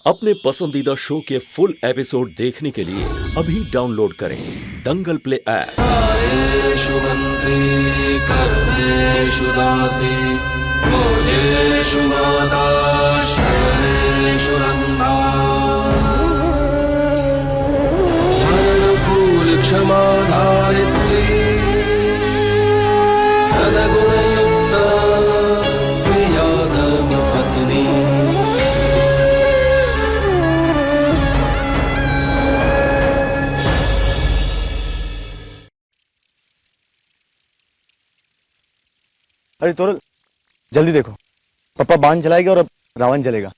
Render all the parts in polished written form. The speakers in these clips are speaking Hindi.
अपने पसंदीदा शो के फुल एपिसोड देखने के लिए अभी डाउनलोड करें दंगल प्ले ऐप। कार्येषु मन्त्री कर्मेषु दासी भोजेषु माता शयनेषु रन्धा धननुकूल क्षमा धारित्री सद्गुणयुक्ता प्रिया धर्मपत्नी। अरे तोरल जल्दी देखो, पापा बाण चलाएगा और अब रावण जलेगा।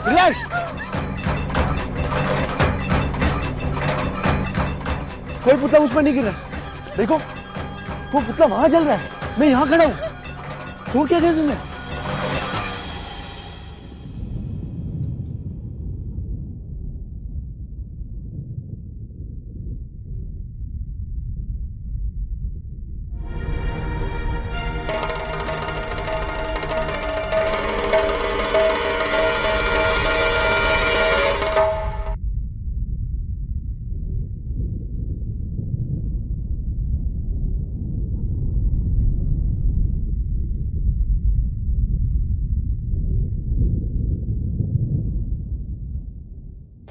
रिलैक्स। कोई पुतला मुझ पर नहीं गिर रहा। देखो वो पुतला वहां जल रहा है, मैं यहाँ खड़ा हूँ। वो क्या किया तुमने?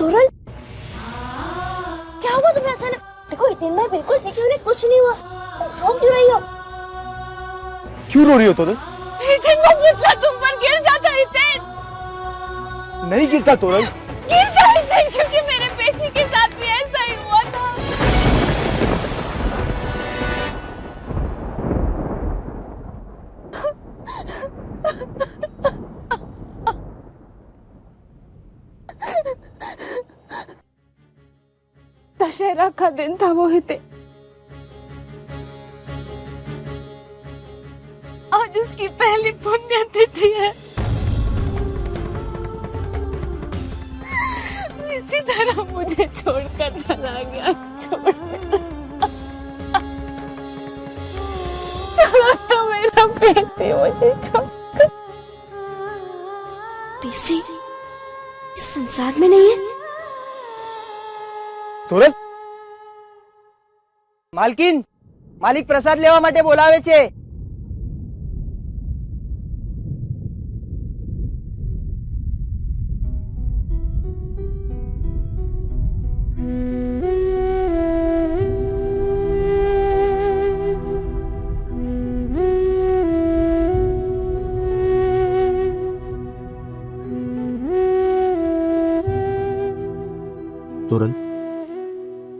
तोरल, क्या हुआ तुम्हें अचानक? देखो हितेन भाई बिल्कुल ठीक है, उन्हें कुछ नहीं हुआ। तुम रो क्यों रही हो? क्यों रो रही हो तोरल? हितेन, वो पुतला तुम पर गिर जाता। हितेन नहीं गिरता तोरल। गिरता हितेन, क्योंकि मेरे पेशी के साथ भी ऐसा ही हुआ था। दशहरा का दिन था वो हितेन। आज उसकी पहली पुण्यतिथि है। इसी तरह मुझे छोड़कर चला गया। चला था मेरा पेशी मुझे छोड़कर। पेशी इस संसार में नहीं है। તોરલ, માલકીન, માલિક પ્રસાદ લેવા માટે બોલાવે છે। तोरल,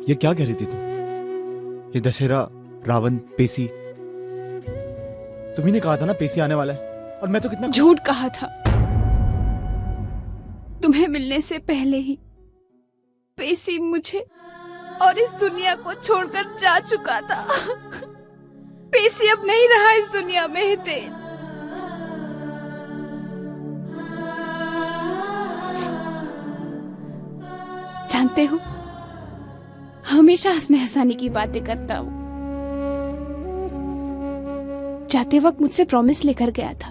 ये क्या कह रही थी तुम? ये दशहरा, रावण, पेशी, तुम्ही ने कहा था ना पेशी आने वाला है, और मैं तो कितना झूठ कहा था। तुम्हें मिलने से पहले ही पेशी मुझे और इस दुनिया को छोड़कर जा चुका था। पेशी अब नहीं रहा इस दुनिया में हितेन। जानते हो, हमेशा हंसने हंसाने की बातें करता हूँ। जाते वक्त मुझसे प्रॉमिस लेकर गया था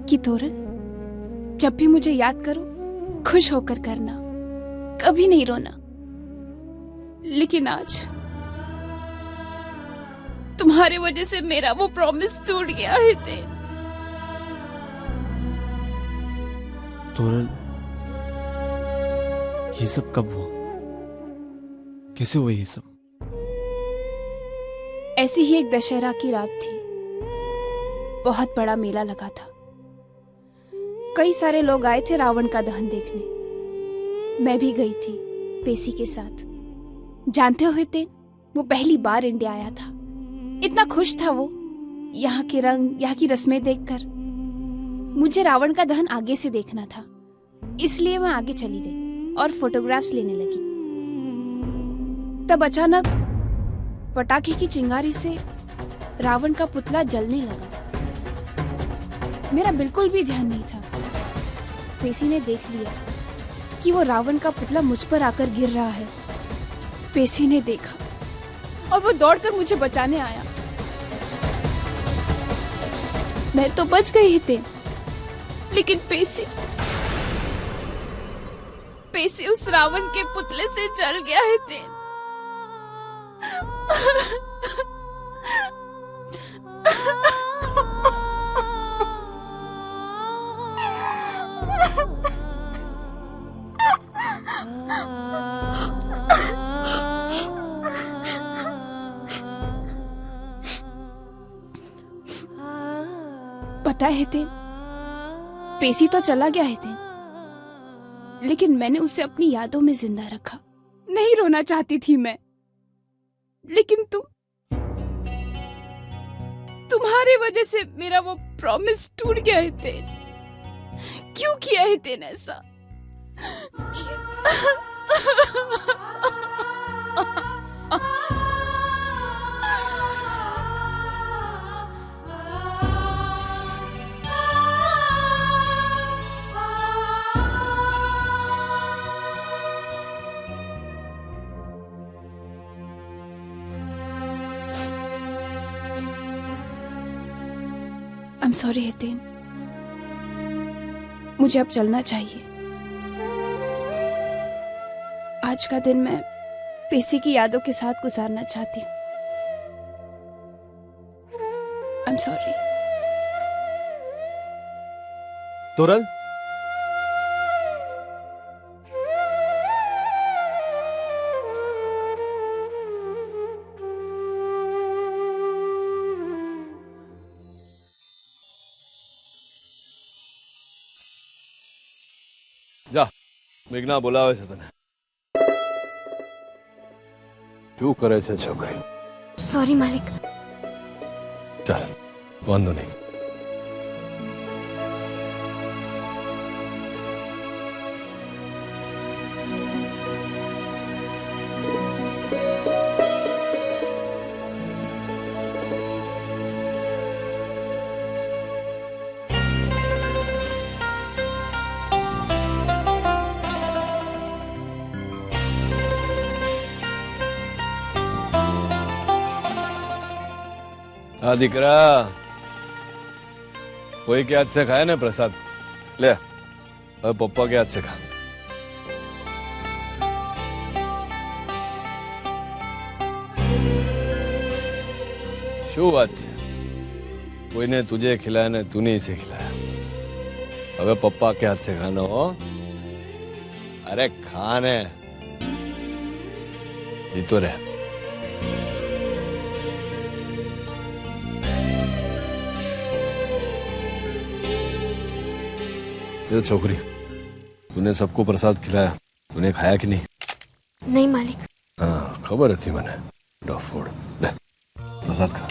कि तोरन, जब भी मुझे याद करो खुश होकर करना, कभी नहीं रोना। लेकिन आज तुम्हारे वजह से मेरा वो प्रॉमिस टूट गया है। तोरल, ये सब कब हुआ? कैसे हुआ ये सब? ऐसी ही एक दशहरा की रात थी। बहुत बड़ा मेला लगा था। कई सारे लोग आए थे रावण का दहन देखने। मैं भी गई थी पेशी के साथ। जानते हो ते, वो पहली बार इंडिया आया था। इतना खुश था वो, यहाँ के रंग, यहाँ की रस्में देखकर। मुझे रावण का दहन आगे से देखना था, इसलिए मैं आगे चली गई और फोटोग्राफ्स लेने लगी। तब अचानक पटाखे की चिंगारी से रावण का पुतला जलने लगा। मेरा बिल्कुल भी ध्यान नहीं था। पेशी ने देख लिया कि वो रावण का पुतला मुझ पर आकर गिर रहा है। पेशी ने देखा और वो दौड़कर मुझे बचाने आया। मैं तो बच गई थी, लेकिन पेशी उस रावण के पुतले से जल गया है। पता है पेशी तो चला गया है, लेकिन मैंने उसे अपनी यादों में जिंदा रखा। नहीं रोना चाहती थी मैं, लेकिन तुम्हारे वजह से मेरा वो प्रॉमिस टूट गया है। क्यों किया है तेने ऐसा? I'm sorry हितेन, मुझे अब चलना चाहिए। आज का दिन मैं पेशी की यादों के साथ गुजारना चाहती हूँ। I'm sorry। तोरल, जा મેઘના બોલાવે છે તને। શું કરે છે છોકરી? सॉरी मालिक। ચાલ વાંધો નહીં। हाँ दीकरा, कोई के हाथ से खाए ना प्रसाद, ले अब पप्पा के हाथ से खा। शू बात है, कोई ने तुझे खिलाया ने तूने इसे खिलाया। अब पप्पा के हाथ से खाना हो। अरे खाने ये तो रहे। ये छोकरी, तूने सबको प्रसाद खिलाया, तूने खाया कि नहीं? नहीं मालिक। हाँ खबर थी मैंने। डॉफोड़ ले प्रसाद खा।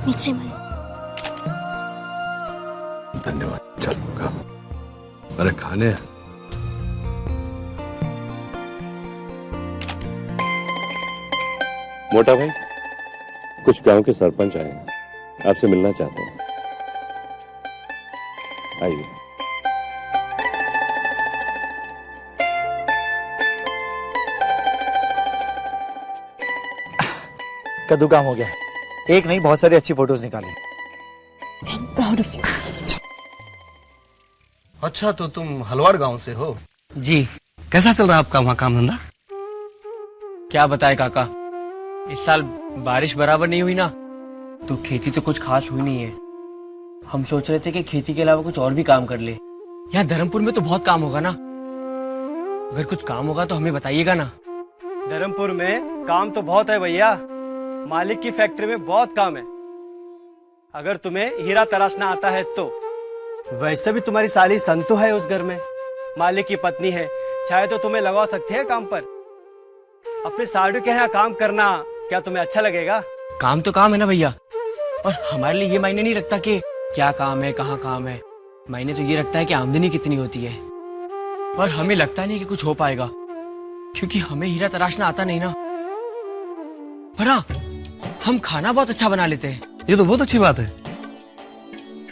नीचे मालिक। धन्यवाद। चल खा। अरे खाने। मोटा भाई, कुछ गांव के सरपंच आए हैं, आपसे मिलना चाहते हैं। आइए। कद्दू काम हो गया। एक नहीं, बहुत सारी अच्छी फोटोज निकाली। Proud of you. अच्छा, तो तुम हलवाड़ गांव से हो? जी। कैसा चल रहा है आपका वहाँ काम धंधा? क्या बताए काका, इस साल बारिश बराबर नहीं हुई ना, तो खेती तो कुछ खास हुई नहीं है। हम सोच रहे थे कि खेती के अलावा कुछ और भी काम कर ले। यहाँ धर्मपुर में तो बहुत काम होगा ना, अगर कुछ काम होगा तो हमें बताइएगा ना। धर्मपुर में काम तो बहुत है भैया, मालिक की फैक्ट्री में बहुत काम है। अगर तुम्हें हीरा तराशना आता है तो। वैसे भी तुम्हारी साली संतु है उस घर में, मालिक की पत्नी है, चाहे तो तुम्हें लगवा सकती है काम पर। अपने साड़ू के यहाँ काम करना क्या तुम्हें अच्छा लगेगा? काम तो काम है ना भैया, और हमारे लिए ये मायने नहीं रखता कि क्या काम है, कहाँ काम है। मायने तो ये रखता है कि आमदनी कितनी होती है। और हमें लगता नहीं कि कुछ हो पाएगा, क्योंकि हमें हीरा तराशना आता नहीं ना। पर हाँ, हम खाना बहुत अच्छा बना लेते हैं। ये तो बहुत अच्छी बात है।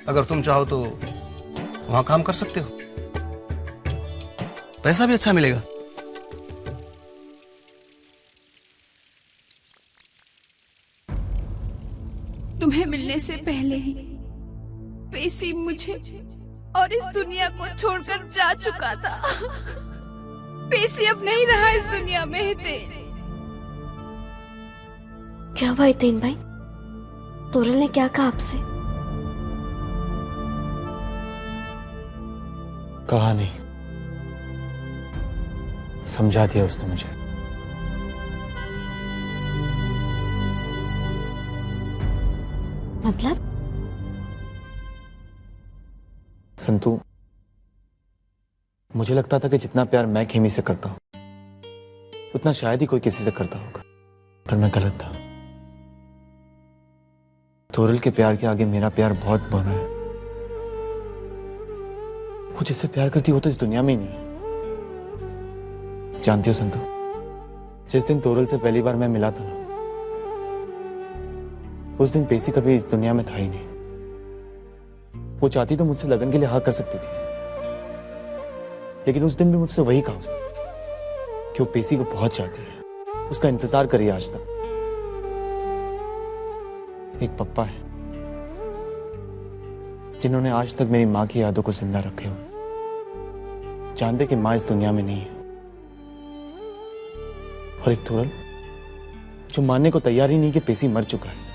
अगर तुम चाहो तो वहाँ काम कर सकते हो, पैसा भी अच्छा मिलेगा। तुम्हें मिलने से पहले ही पेशी मुझे और इस दुनिया को छोड़कर जा चुका था। पेशी अब नहीं रहा इस दुनिया में। हितेन, क्या हुआ हितेन भाई? तोरल ने क्या कहा आपसे? कहा नहीं, समझा दिया उसने मुझे। मतलब? संतु, मुझे लगता था कि जितना प्यार मैं खेमी से करता हूं, उतना शायद ही कोई किसी से करता होगा, पर मैं गलत था। तोरल के प्यार के आगे मेरा प्यार बहुत बड़ा है। वो जिससे प्यार करती वो तो इस दुनिया में ही नहीं है। जानती हो संतु, जिस दिन तोरल से पहली बार मैं मिला था ना, उस दिन पेशी कभी इस दुनिया में था ही नहीं। वो चाहती तो मुझसे लगन के लिए हाँ कर सकती थी, लेकिन उस दिन भी मुझसे वही कहा उसने कि वो पेशी को बहुत चाहती है, उसका इंतजार करिए आज तक। एक पप्पा है जिन्होंने आज तक मेरी माँ की यादों को जिंदा रखे हुए, जानते कि माँ इस दुनिया में नहीं है। और एक तोरल जो मानने को तैयार ही नहीं कि पेशी मर चुका है।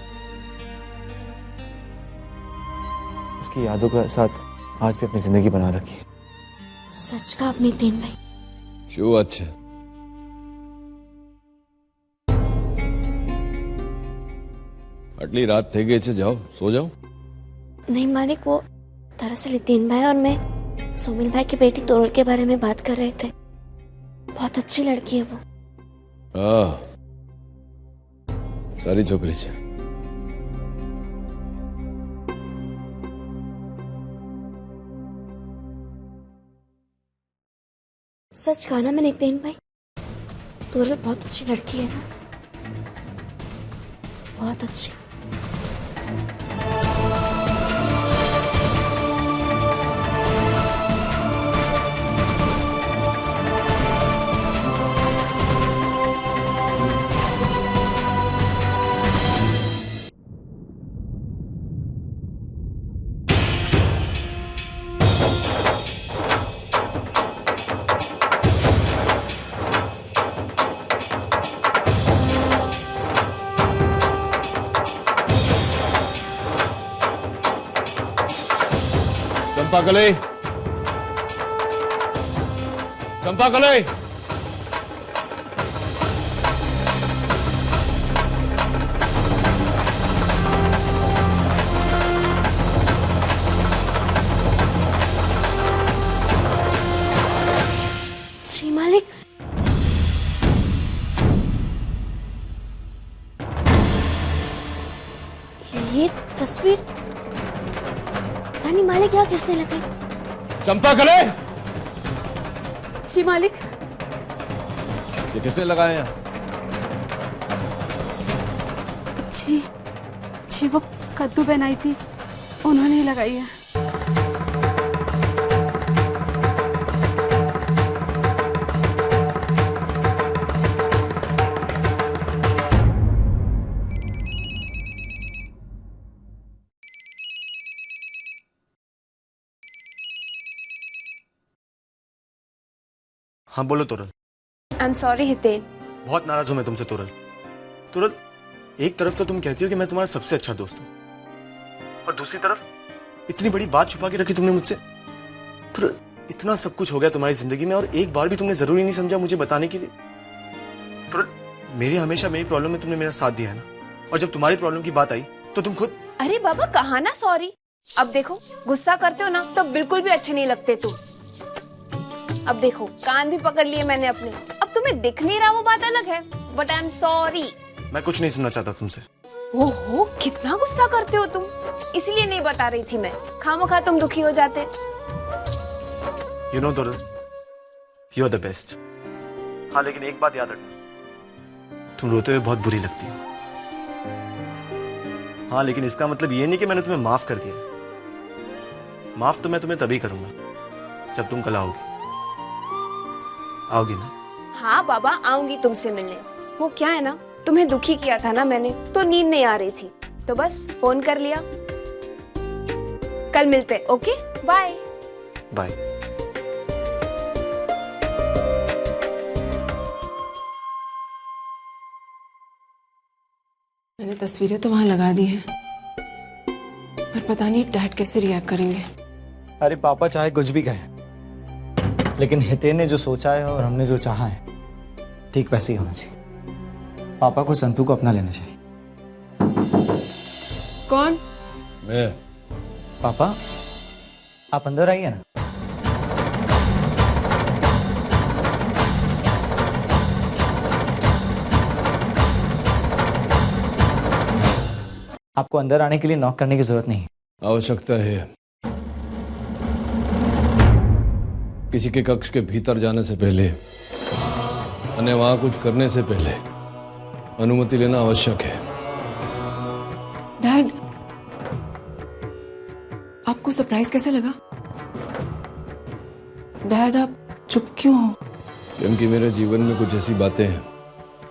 उसकी यादों के साथ आज भी अपनी जिंदगी बना रखी है। सच कहा आपने हितेन भाई। शो अच्छा। आटली रात થઈ ગઈ છે, जाओ सो जाओ। नहीं मालिक, वो दरअसल हितेन भाई और मैं सुमिल भाई की बेटी तोरल के बारे में बात कर रहे थे। बहुत अच्छी लड़की है वो। हाँ, सारी छोकरी છે। सच कहा ना मैंने हितेन भाई, तोरल बहुत अच्छी लड़की है ना, बहुत अच्छी। चंपाकली, चंपाकली, जी मालिक। ये तस्वीर नहीं मालिक, यहाँ किसने लगाई? चंपाकली, जी मालिक। ये किसने लगाया यहाँ? जी जी, वो कद्दू बनाई थी, उन्होंने ही लगाई है। हाँ बोलो Toral. I am sorry Hiten. बहुत नाराज हूं मैं तुमसे तोरल। तोरल, एक तरफ तो तुम कहती हो कि मैं तुम्हारा सबसे अच्छा दोस्त हूं, और दूसरी तरफ इतनी बड़ी बात छुपा के रखी तुमने मुझसे। तोरल, इतना सब कुछ हो गया तुम्हारी जिंदगी में और एक बार भी तुमने जरूरी नहीं समझा मुझे बताने के लिए। तोरल, हमेशा मेरी प्रॉब्लम में तुमने मेरा साथ दिया है ना, और जब तुम्हारी प्रॉब्लम की बात आई तो तुम खुद। अरे बाबा कहा ना सॉरी। अब देखो गुस्सा करते हो ना तो बिल्कुल भी अच्छे नहीं लगते तुम। अब देखो कान भी पकड़ लिए मैंने अपने, अब तुम्हें दिख नहीं रहा वो बात अलग है, बट आई एम सॉरी। मैं कुछ नहीं सुनना चाहता तुमसे। ओहो कितना गुस्सा करते हो तुम, इसलिए नहीं बता रही थी मैं, खामखा तुम दुखी हो जाते। You know Toral, you are the best. हाँ लेकिन एक बात याद रखना, तुम रोते हुए बहुत बुरी लगती हो। हाँ लेकिन इसका मतलब ये नहीं कि मैंने तुम्हें माफ कर दिया। माफ तो मैं तुम्हें तभी करूंगा जब तुम कल आओगी। आओगी ना? हाँ बाबा आऊंगी तुमसे मिलने। वो क्या है ना, तुम्हें दुखी किया था ना मैंने, तो नींद नहीं आ रही थी, तो बस फोन कर लिया। कल मिलते, ओके बाय। बाय। मैंने तस्वीरें तो वहां लगा दी हैं, पर पता नहीं डैड कैसे रिएक्ट करेंगे। अरे पापा चाहे कुछ भी कहें, लेकिन हितेन ने जो सोचा है और हमने जो चाहा है ठीक वैसे ही होना चाहिए। पापा को संतू को अपना लेना चाहिए। कौन? मैं। पापा आप अंदर आइए ना। आपको अंदर आने के लिए नॉक करने की जरूरत नहीं है। आवश्यकता है। किसी के कक्ष के भीतर जाने से पहले, अन्य वहां कुछ करने से पहले अनुमति लेना आवश्यक है। डैड आपको सरप्राइज कैसे लगा? डैड आप चुप क्यों हो? क्योंकि मेरे जीवन में कुछ ऐसी बातें हैं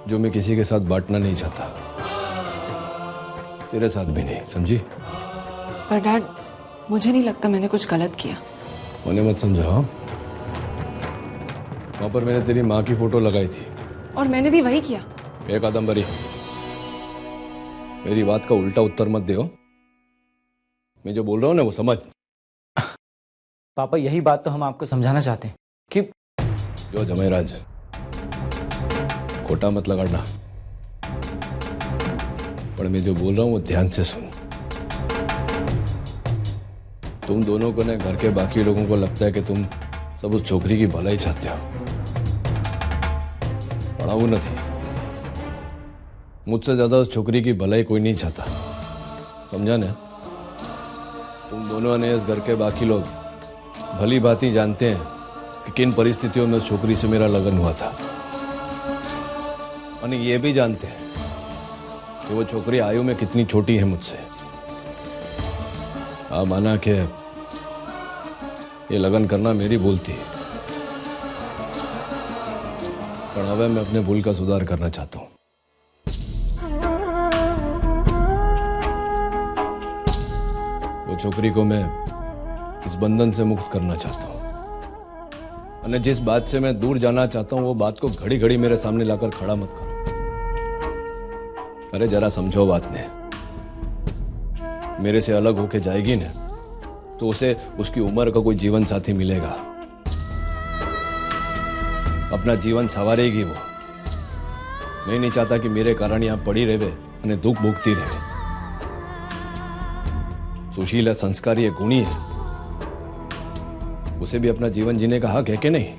जो मैं किसी के साथ बांटना नहीं चाहता, तेरे साथ भी नहीं, समझी? पर डैड मुझे नहीं लगता मैंने कुछ गलत किया। उन्हें मत समझाओ। वहां पर मैंने तेरी माँ की फोटो लगाई थी और मैंने भी वही किया। एक कादम्बरी, मेरी बात का उल्टा उत्तर मत दो। मैं जो बोल रहा हूं ना वो समझ। पापा यही बात तो हम आपको समझाना चाहते हैं कि जो जमेराज खोटा मत लगाना, पर मैं जो बोल रहा हूं वो ध्यान से सुन। तुम दोनों को ना घर के बाकी लोगों को लगता है कि तुम सब उस छोकरी की भलाई चाहते हो, पढ़ाऊ नहीं। मुझसे ज्यादा उस छोकरी की भलाई कोई नहीं चाहता, समझा ना? तुम दोनों ने, इस घर के बाकी लोग भली भांति जानते हैं कि किन परिस्थितियों में उस छोकरी से मेरा लगन हुआ था, और ये भी जानते हैं कि वो छोकरी आयु में कितनी छोटी है मुझसे। आप माना कि ये लगन करना मेरी भूल थी, पर अब मैं अपने भूल का सुधार करना चाहता हूं। वो छोकरी को मैं इस बंधन से मुक्त करना चाहता हूं, और जिस बात से मैं दूर जाना चाहता हूं वो बात को घड़ी घड़ी मेरे सामने लाकर खड़ा मत करो। अरे जरा समझो बात ने, मेरे से अलग होके जाएगी ना तो उसे उसकी उम्र का कोई जीवन साथी मिलेगा, अपना जीवन संवारेगी वो। मैं नहीं चाहता कि मेरे कारण यहां पड़ी रहे और दुख भोगती रहे। सुशील है, संस्कारी है, गुणी है, उसे भी अपना जीवन जीने का हक है कि नहीं?